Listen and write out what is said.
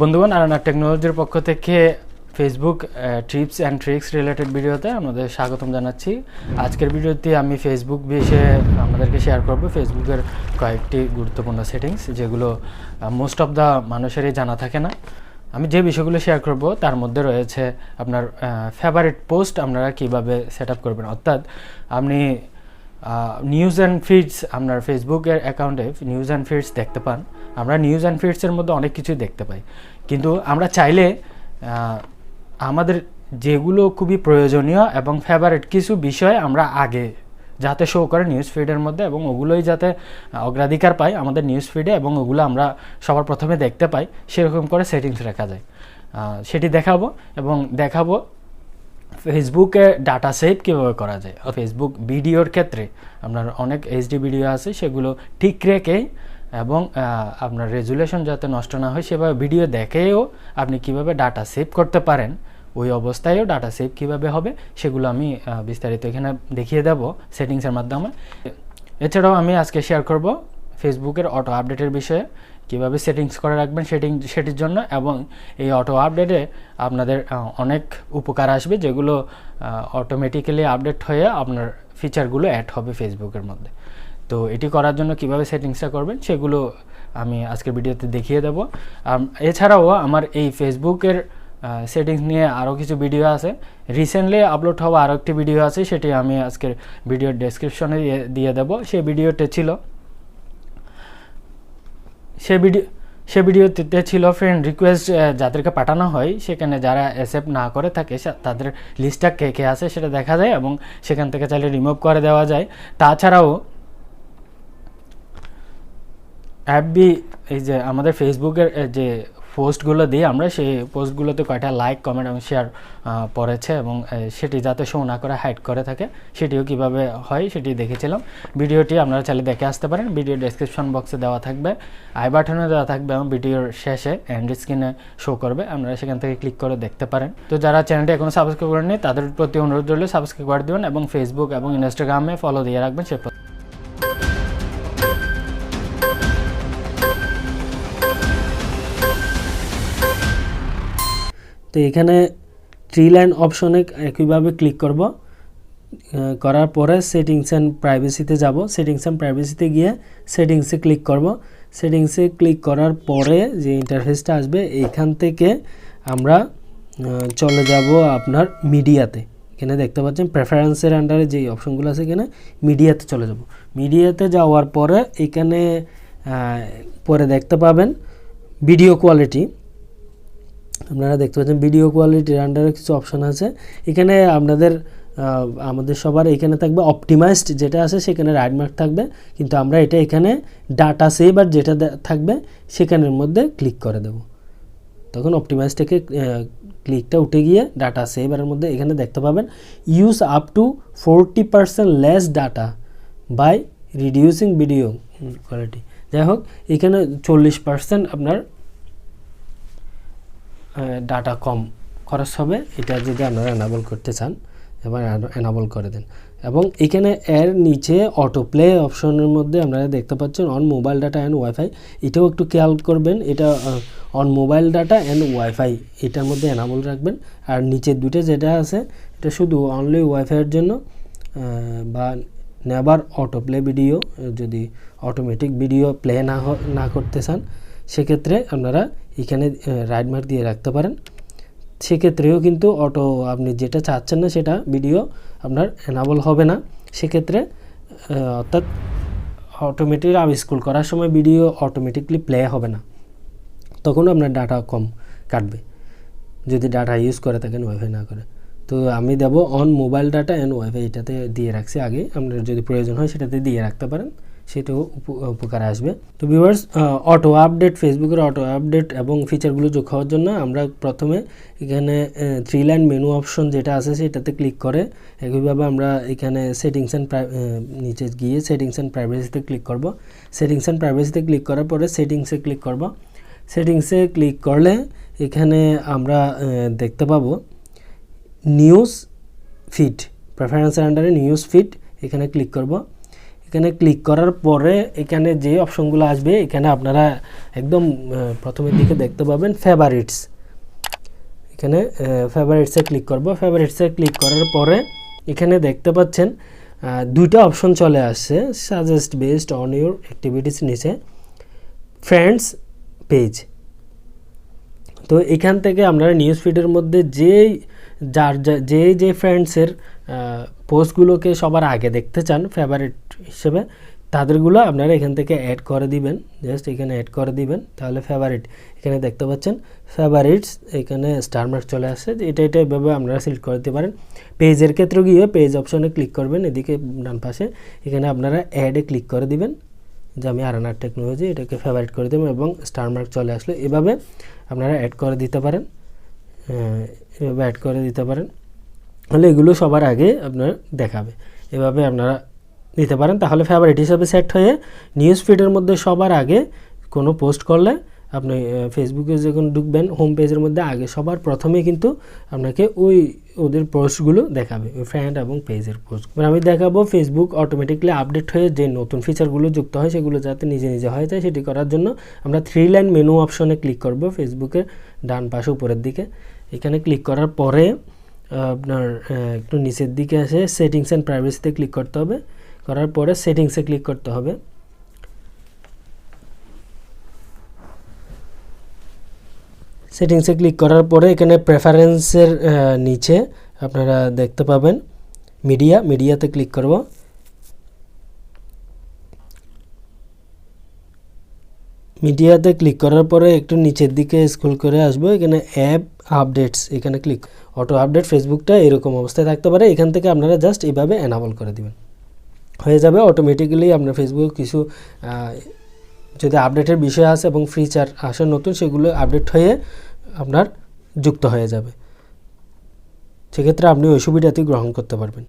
বন্ধুগণ, RNR টেকনোলজির পক্ষ থেকে Facebook tips and tricks related ভিডিওতে আমাদের স্বাগতম জানাচ্ছি। আজকের ভিডিওতে আমি ফেসবুক বিষয়ে আমাদেরকে শেয়ার করব ফেসবুকের কয়েকটি গুরুত্বপূর্ণ সেটিংস, যেগুলো মোস্ট অফ দ্য মানুষেরই জানা থাকে না। আমি যে বিষয়গুলো শেয়ার করব তার মধ্যে রয়েছে আপনার ফেভারিট পোস্ট আপনারা কীভাবে সেট আপ করবেন, অর্থাৎ আপনি নিউজ অ্যান্ড ফিডস আপনার ফেসবুকের অ্যাকাউন্টে নিউজ অ্যান্ড ফিডস দেখতে পান। আমরা নিউজ অ্যান্ড ফিডসের মধ্যে অনেক কিছুই দেখতে পাই, কিন্তু আমরা চাইলে আমাদের যেগুলো খুবই প্রয়োজনীয় এবং ফেভারিট কিছু বিষয় আমরা আগে যাতে শো করে নিউজ ফিডের মধ্যে, এবং ওগুলোই যাতে অগ্রাধিকার পায় আমাদের নিউজ ফিডে, এবং ওগুলো আমরা সবার প্রথমে দেখতে পাই, সেরকম করে সেটিংস রাখা যায়। সেটি দেখাবো এবং দেখাবো ফেসবুকে ডাটা সেভ কীভাবে করা যায়। ফেসবুক ভিডিওর ক্ষেত্রে আপনার অনেক এইচডি ভিডিও আছে, সেগুলো ঠিক রেখেই এবং আপনার রেজুলেশন যাতে নষ্ট না হয় সেভাবে ভিডিও দেখেও আপনি কিভাবে ডাটা সেভ করতে পারেন, ওই অবস্থায়ও ডাটা সেভ কীভাবে হবে সেগুলো আমি বিস্তারিত এখানে দেখিয়ে দেব সেটিংসের মাধ্যমে। এছাড়াও আমি আজকে শেয়ার করব ফেসবুকের অটো আপডেটের বিষয়ে, কীভাবে সেটিংস করে রাখবেন সেটির জন্য, এবং এই অটো আপডেটে আপনাদের অনেক উপকার আসবে, যেগুলো অটোমেটিক্যালি আপডেট হয়ে আপনার ফিচারগুলো অ্যাড হবে ফেসবুকের মধ্যে। তো এটি করার জন্য কিভাবে সেটিংসটা করবেন সেগুলো আমি আজকের ভিডিওতে দেখিয়ে দেব। এছাড়াও আমার এই ফেসবুকের সেটিংস নিয়ে আরও কিছু ভিডিও আছে, রিসেন্টলি আপলোড হওয়া আরও একটি ভিডিও আছে, সেটি আমি আজকের ভিডিওর ডেসক্রিপশনে দিয়ে দেব। সেই ভিডিওতে ছিল ফ্রেন্ড রিকোয়েস্ট যাদেরকে পাঠানো হয়, সেখানে যারা অ্যাকসেপ্ট না করে থাকে তাদের লিস্টটা কে কে আছে সেটা দেখা যায়, এবং সেখান থেকে চাইলে রিমুভ করে দেওয়া যায়। তাছাড়াও অ্যাপবি এই যে আমাদের ফেসবুকের যে পোস্টগুলো দিই আমরা, সেই পোস্টগুলোতে কয়টা লাইক, কমেন্ট এবং শেয়ার পড়েছে, এবং সেটি যাতে শো না করে হাইড করে থাকে সেটিও কিভাবে হয় সেটি দেখেছিলাম। ভিডিওটি আপনারা চাইলে দেখে আসতে পারেন, ভিডিও ডেসক্রিপশন বক্সে দেওয়া থাকবে, আই বাটনে দেওয়া থাকবে, এবং ভিডিওর শেষে এন্ড স্ক্রিনে শো করবে, আপনারা সেখান থেকে ক্লিক করে দেখতে পারেন। তো যারা চ্যানেলটি এখনও সাবস্ক্রাইব করেননি তাদের প্রতি অনুরোধ রইল সাবস্ক্রাইব করে দেবেন, এবং ফেসবুক এবং ইনস্টাগ্রামে ফলো দিয়ে রাখবেন। তো এখানে থ্রি লাইন অপশনে একইভাবে ক্লিক করব, করার পরে সেটিংস অ্যান্ড প্রাইভেসিতে যাব। সেটিংস অ্যান্ড প্রাইভেসিতে গিয়ে সেটিংসে ক্লিক করব। সেটিংসে ক্লিক করার পরে যে ইন্টারফেসটা আসবে, এইখান থেকে আমরা চলে যাব আপনার মিডিয়াতে। এখানে দেখতে পাচ্ছেন প্রেফারেন্সের আন্ডারে যে অপশনগুলো আছে, এখানে মিডিয়াতে চলে যাব। মিডিয়াতে যাওয়ার পরে এখানে পরে দেখতে পাবেন ভিডিও কোয়ালিটি। আপনারা দেখতে পাচ্ছেন ভিডিও কোয়ালিটির আন্ডারে কিছু অপশন আছে। এখানে আমাদের সবার এখানে থাকবে অপটিমাইজড, যেটা আছে সেখানে রাইট মার্ক থাকবে, কিন্তু আমরা এটা এখানে ডাটা সেভ আর যেটা থাকবে সেখানের মধ্যে ক্লিক করে দেব। তখন অপটিমাইজ থেকে ক্লিকটা উঠে গিয়ে ডাটা সেভারের মধ্যে এখানে দেখতে পাবেন use up to 40% less data by reducing video quality. যাই হোক, এখানে 40% আপনার ডাটা কম খরচ হবে, এটা যদি আপনারা এনাবল করতে চান এবার এনাবল করে দেন। এবং এখানে এর নিচে অটো প্লে অপশনের মধ্যে আপনারা দেখতে পাচ্ছেন on mobile data and wifi, এটাও একটু খেয়াল করবেন, এটা on mobile data and wifi এটার মধ্যে এনাবল রাখবেন। আর নিচের দুটো যেটা আছে এটা শুধু অনলি ওয়াইফাইয়ের জন্য, বা নেভার অটো প্লে ভিডিও, যদি অটোমেটিক ভিডিও প্লে না করতে চান সেক্ষেত্রে আপনারা এখানে রাইট মার্ক দিয়ে রাখতে পারেন। সেক্ষেত্রেও কিন্তু আপনি যেটা চাচ্ছেন না সেটা ভিডিও আপনার এনাবল হবে না সেক্ষেত্রে, অর্থাৎ অটোমেটিক স্ক্রল করার সময় ভিডিও অটোমেটিকলি প্লে হবে না, তখন আপনার ডাটা কম কাটবে যদি ডাটা ইউজ করে থাকেন ওয়াইফাই না করে। তো আমি দেব on mobile data and wifi, এটাতে দিয়ে রাখছি আগে, আপনার যদি প্রয়োজন হয় সেটাতে দিয়ে রাখতে পারেন, সেটাও উপকারে আসবে। তো ভিউয়ার্স, অটো আপডেট, ফেসবুকের অটো আপডেট এবং ফিচারগুলো যোগ হওয়ার জন্য আমরা প্রথমে এখানে থ্রি লাইন মেনু অপশন যেটা আছে সেটাতে ক্লিক করে একইভাবে আমরা এখানে সেটিংস অ্যান্ড নিচে গিয়ে সেটিংস অ্যান্ড প্রাইভেসিতে ক্লিক করব। সেটিংস অ্যান্ড প্রাইভেসিতে ক্লিক করার পরে সেটিংসে ক্লিক করব। সেটিংসে ক্লিক করলে এখানে আমরা দেখতে পাবো নিউজ ফিড, প্রেফারেন্সের আন্ডারে নিউজ ফিড, এখানে ক্লিক করব। এখানে ক্লিক করার পরে এখানে যে অপশনগুলো আসবে এখানে আপনারা একদম প্রথমের দিকে দেখতে পাবেন ফেভারিটস। এখানে ফেভারিটসে ক্লিক করব। ফেভারিটসে ক্লিক করার পরে এখানে দেখতে পাচ্ছেন দুইটা অপশন চলে আসছে, suggest based on your activities নিচে ফ্রেন্ডস পেজ। তো এখান থেকে আপনারা নিউজ ফিডের মধ্যে যে ফ্রেন্ডসের পোস্টগুলোকে সবার আগে দেখতে চান ফেভারিট হিসেবে, তাদেরগুলো আপনারা এখান থেকে অ্যাড করে দিবেন। জাস্ট এখানে অ্যাড করে দিবেন, তাহলে ফেভারিট এখানে দেখতে পাচ্ছেন ফেভারিটস, এখানে স্টার মার্ক চলে আসছে। এটা এভাবে আপনারা সিলেক্ট করে দিতে পারেন। পেজের ক্ষেত্রে গিয়ে পেজ অপশনে ক্লিক করবেন, এদিকে ডান পাশে এখানে আপনারা অ্যাডে ক্লিক করে দিবেন, যে আমি RNR টেকনোলজি, এটাকে ফেভারিট করে দেবেন এবং স্টার মার্ক চলে আসলে এভাবে আপনারা অ্যাড করে দিতে পারেন। এভাবে অ্যাড করে দিতে পারেন, তাহলে এগুলো সবার আগে আপনার দেখাবে। এভাবে আপনারা দিতে পারেন, তাহলে ফেভারিট হিসাবে সেট হয়ে নিউজ ফিডের মধ্যে সবার আগে কোনো পোস্ট করলে আপনি ফেসবুকে যখন ঢুকবেন হোম পেজের মধ্যে আগে সবার প্রথমে কিন্তু আপনাকে ওদের পোস্টগুলো দেখাবে, ওই ফ্রেন্ড এবং পেজের পোস্ট। আমি দেখাবো ফেসবুক অটোমেটিকলি আপডেট হয়ে যে নতুন ফিচারগুলো যুক্ত হয় সেগুলো যাতে নিজে হয়ে যায়, সেটি করার জন্য আমরা 3 লাইন মেনু অপশনে ক্লিক করব ফেসবুকের ডান পাশে উপরের দিকে। এখানে ক্লিক করার পরে আপনার একটু নিচের দিকে আসে সেটিংস অ্যান্ড প্রাইভেসিতে ক্লিক করতে হবে। করার পরে সেটিংসে ক্লিক করতে হবে। সেটিংসে ক্লিক করার পরে এখানে প্রেফারেন্সের নিচে আপনারা দেখতে পাবেন মিডিয়াতে ক্লিক করব। মিডিয়াতে ক্লিক করার পরে একটু নিচের দিকে স্ক্রল করে আসবো, এখানে অ্যাপ আপডেটস, এখানে ক্লিক। অটো আপডেট ফেসবুকটা এরকম অবস্থায় থাকতে পারে, এখান থেকে আপনারা জাস্ট এইভাবে এনাবল করে দিবেন, হয়ে যাবে অটোমেটিক্যালি আপনার ফেসবুক কিছু যদি আপডেটের বিষয় আছে এবং ফিচার আসে নতুন, সেগুলো আপডেট হয়ে আপনার যুক্ত হয়ে যাবে। সেক্ষেত্রে আপনি ওই সুবিধাটি গ্রহণ করতে পারবেন।